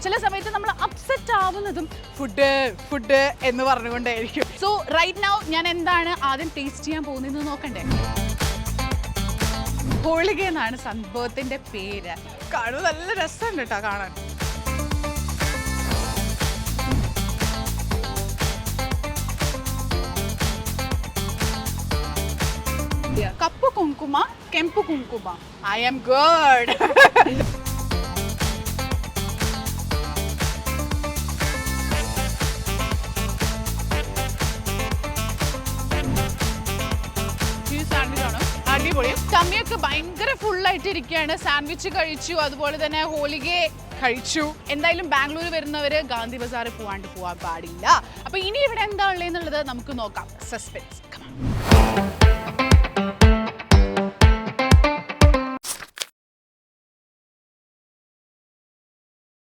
ചില സമയത്ത് നമ്മൾ അപ്സെറ്റ് ആവുന്നതും ഫുഡ് ഫുഡ് എന്ന് പറഞ്ഞുകൊണ്ടേയിരിക്കും. സോ റൈറ്റ് നൗ ഞാൻ എന്താണ് ആദ്യം ടേസ്റ്റ് ചെയ്യാൻ പോകുന്നതെന്ന് നോക്കണ്ടേ? ഹോളിക എന്നാണ് സംഭവത്തിന്റെ പേര്. കാണുന്നത് നല്ല രസമുണ്ട് കേട്ടോ കാണാൻ. കപ്പു കുങ്കുമ, കെമ്പു കുങ്കുമ. I am good. അടിപൊളി. ടമ്മിയൊക്കെ ഭയങ്കര ഫുള്ളായിട്ട് ഇരിക്കുകയാണ്. സാൻഡ്വിച്ച് കഴിച്ചു, അതുപോലെ തന്നെ ഹോളിഗെ കഴിച്ചു. എന്തായാലും ബാംഗ്ലൂർ വരുന്നവര് ഗാന്ധി ബസാറിൽ പോവാൻ പാടില്ല. അപ്പൊ ഇനി ഇവിടെ എന്താ ഉള്ളതെന്നുള്ളത് നമുക്ക് നോക്കാം. സസ്പെൻസ്.